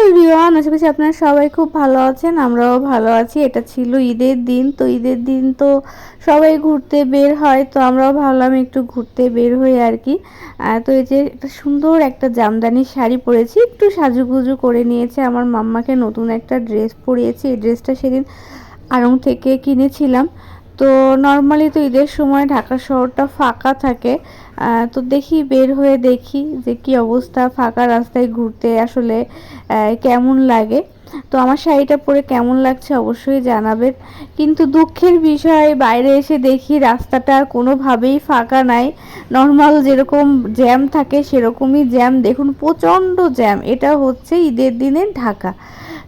Everyone, আশা করছি আপনারা সবাই খুব ভালো আছেন। আমরাও ভালো আছি। এটা ছিল ঈদের দিন। তো ঈদের দিন তো সবাই ঘুরতে বের হয়। তো আমরাও ভাবলাম একটু ঘুরতে বের হই আর কি। তো এই যে একটা সুন্দর একটা জামদানি শাড়ি পরেছি, একটু সাজুগুজু করে নিয়েছে। আমার মাম্মাকে নতুন একটা ড্রেস পরিয়েছি। এই ড্রেসটা সেদিন আড়ং থেকে কিনেছিলাম। তো নর্মালি তো ঈদের সময় ঢাকা শহরটা ফাঁকা থাকে। তো দেখি, বের হয়ে দেখি যে কি অবস্থা, ফাঁকা রাস্তায় ঘুরতে আসলে কেমন লাগে। তো আমার শাড়িটা পরে কেমন লাগছে অবশ্যই জানাবেন। কিন্তু দুঃখের বিষয়, বাইরে এসে দেখি রাস্তাটা কোনোভাবেই ফাঁকা নাই। নর্মাল যেরকম জ্যাম থাকে সেরকমই জ্যাম। দেখুন, প্রচণ্ড জ্যাম। এটা হচ্ছে ঈদের দিনে ঢাকা।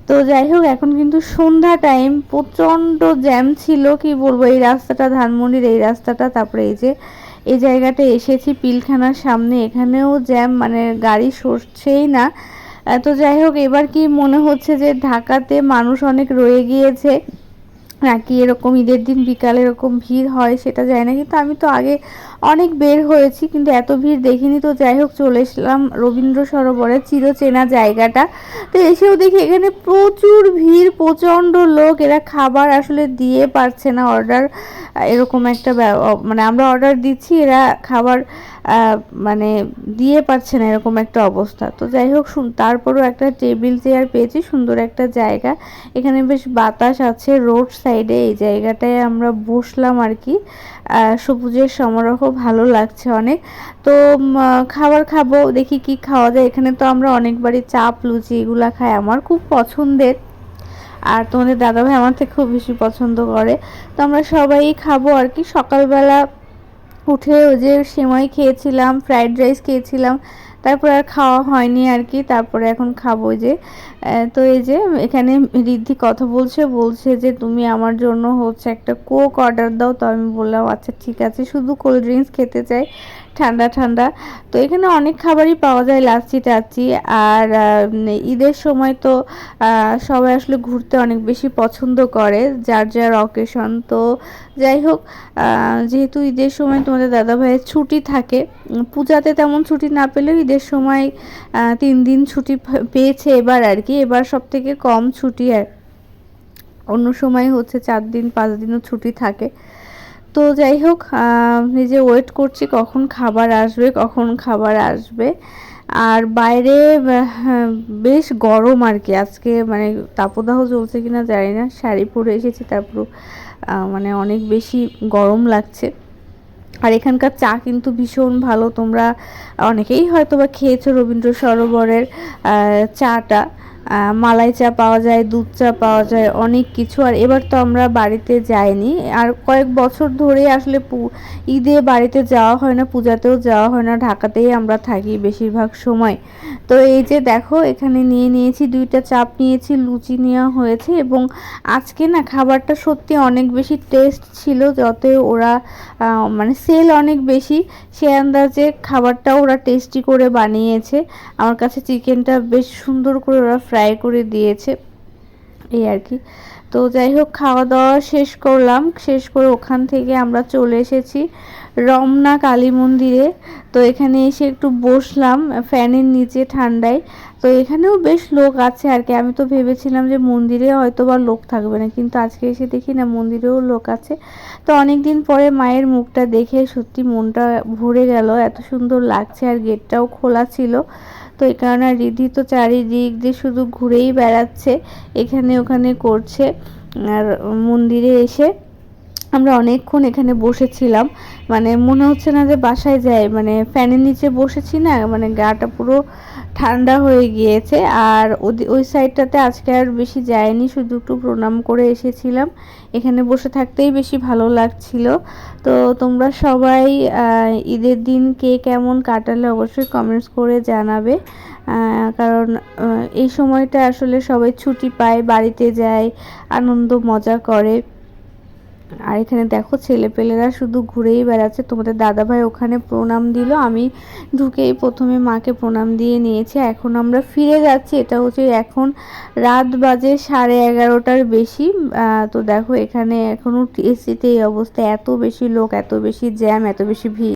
তো যাই হোক, এখন কিন্তু সন্ধ্যা টাইম, প্রচণ্ড জ্যাম ছিল, কি বলবো। এই রাস্তাটা, ধানমন্ডির এই রাস্তাটা, তারপরে এই যে এই জায়গাটা এসেছি পিলখানার সামনে, এখানেও জ্যাম, মানে গাড়ি সরছেই না। তো যাই হোক, এবার কি মনে হচ্ছে যে ঢাকাতে মানুষ অনেক রয়ে গিয়েছে নাকি এরকম ঈদের দিন বিকালে এরকম ভিড় হয় সেটা যায় না। কিন্তু আমি তো আগে অনেক বের হয়েছি, কিন্তু এত ভিড় দেখিনি। তো যাই হোক, চলে এসলাম রবীন্দ্র সরোবরের চিরচেনা জায়গাটা। তো এসেও দেখি এখানে প্রচুর ভিড়, প্রচণ্ড লোক। এরা খাবার আসলে দিয়ে পারছে না অর্ডার, এরকম একটা মানে আমরা অর্ডার দিচ্ছি, এরা খাবার মানে দিয়ে পারছে না, এরকম একটা অবস্থা। তো যাই হোক, তারপরও একটা টেবিল চেয়ার পেয়েছি, সুন্দর একটা জায়গা। এখানে বেশ বাতাস আছে রোড সাইডে। এই জায়গাটায় আমরা বসলাম আর কি। সবুজের সমারোহ, ভালো লাগছে অনেক। তো খাবার খাবো, দেখি কি খাওয়া যায়। এখানে তো আমরা অনেকবারই চাপ লুচি এগুলা খাই, আমার খুব পছন্দের। আর তোমাদের দাদাভাই আমার থেকে খুব বেশি পছন্দ করে। তো আমরা সবাই খাবো আর কি। সকালবেলা উঠে ওই যে সেমাই খেয়েছিলাম, ফ্রাইড রাইস খেয়েছিলাম, তারপর আর খাওয়া হয়নি আর কি। তারপরে এখন খাবো যে। তো এই যে এখানে রিদ্ধি কথা বলছে যে তুমি আমার জন্য হচ্ছে একটা কোক অর্ডার দাও। তো আমি বললাম আচ্ছা ঠিক আছে, শুধু কোল্ড ড্রিঙ্কস খেতে চাই, ঠান্ডা ঠান্ডা। তো এখানে অনেক খাবারই পাওয়া যায়, লাচ্ছি টাচ্ছি। আর ঈদের সময় তো সবাই আসলে ঘুরতে অনেক বেশি পছন্দ করে, যার যার অকেশন। তো যাই হোক, যেহেতু ঈদের সময় তোমাদের দাদাভাইয়ের ছুটি থাকে, পূজাতে তেমন ছুটি না পেলেও ঈদের সময় 3 দিন ছুটি পেয়েছে এবার আর কি। এবার সব থেকে কম ছুটি, আর অন্য সময় হচ্ছে 4 দিন 5 দিনও ছুটি থাকে। তো যাই হোক, নিজে ওয়েট করছি কখন খাবার আসবে, কখন খাবার আসবে। আর বাইরে বেশ গরম আর কি আজকে, মানে তাপদাহ চলছে কিনা জানি না। শাড়ি পরে এসেছি, তারপর মানে অনেক বেশি গরম লাগছে। আর এখানকার চা কিন্তু ভীষণ ভালো। তোমরা অনেকেই হয়তো বা খেয়েছো রবীন্দ্র সরোবরের চাটা। মালাই চা পাওয়া যায়, দুধ চা পাওয়া যায়, অনেক কিছু। আর এবার তো আমরা বাড়িতে যাইনি, আর কয়েক বছর ধরে আসলে ঈদে বাড়িতে যাওয়া হয় না, পূজাতেও যাওয়া হয় না, ঢাকাতেই আমরা থাকি বেশিরভাগ সময়। তো এই যে দেখো, এখানে নিয়েছি 2টা চাপ নিয়েছি, লুচি নেওয়া হয়েছে। এবং আজকে না খাবারটা সত্যি অনেক বেশি টেস্ট ছিল, যত ওরা মানে সেল অনেক বেশি, সে আন্দাজে খাবারটাও ওরা টেস্টি করে বানিয়েছে। আমার কাছে চিকেনটা বেশ সুন্দর করে ওরা ফ্রাই করে দিয়েছে, এই আর কি। তো যাই হোক, খাওয়া দাওয়া শেষ করলাম, শেষ করে ওখান থেকে আমরা চলে এসেছি রমনা কালী মন্দিরে। তো এখানে এসে একটু বসলাম ফ্যানের নিচে ঠান্ডায়। তো এখানেও বেশ লোক আছে আর কি। আমি তো ভেবেছিলাম যে মন্দিরে হয়তো বা লোক থাকবে না, কিন্তু আজকে এসে দেখি না, মন্দিরেও লোক আছে। তো অনেক দিন পরে মায়ের মুখটা দেখে সত্যি মনটা ভরে গেল, এত সুন্দর লাগছে। আর গেটটাও খোলা ছিল। তো এই কারণে রিদ্ধি তো চারিদিক দিয়ে শুধু ঘুরেই বেড়াচ্ছে, এখানে ওখানে করছে। আর মন্দিরে এসে আমরা অনেকক্ষণ এখানে বসেছিলাম, মানে মনে হচ্ছে না যে বাসায় যাই, মানে ফ্যানের নিচে বসেছি না, মানে গাটা পুরো ঠান্ডা হয়ে গিয়েছে। আর ওই সাইডটাতে আজকে আর বেশি যায়নি, শুধু একটু প্রণাম করে এসেছিলাম। এখানে বসে থাকতেই বেশি ভালো লাগছিল। তো তোমরা সবাই ঈদের দিন কে কেমন কাটালে অবশ্যই কমেন্টস করে জানাবে। কারণ এই সময়টা আসলে সবাই ছুটি পায়, বাড়িতে যায়, আনন্দ মজা করে। আর এখানে দেখো ছেলেপেলেরা শুধু ঘুরেই বেড়াচ্ছে। তোমাদের দাদাভাই ওখানে প্রণাম দিল, আমি ঢুকেই প্রথমে মাকে প্রণাম দিয়ে নিয়েছি। এখন আমরা ফিরে যাচ্ছি, এটা হচ্ছে এখন রাত বাজে 11:30টার বেশি। তো দেখো এখানে এখনও এসিতে এই অবস্থা, এত বেশি লোক, এত বেশি জ্যাম, এত বেশি ভিড়।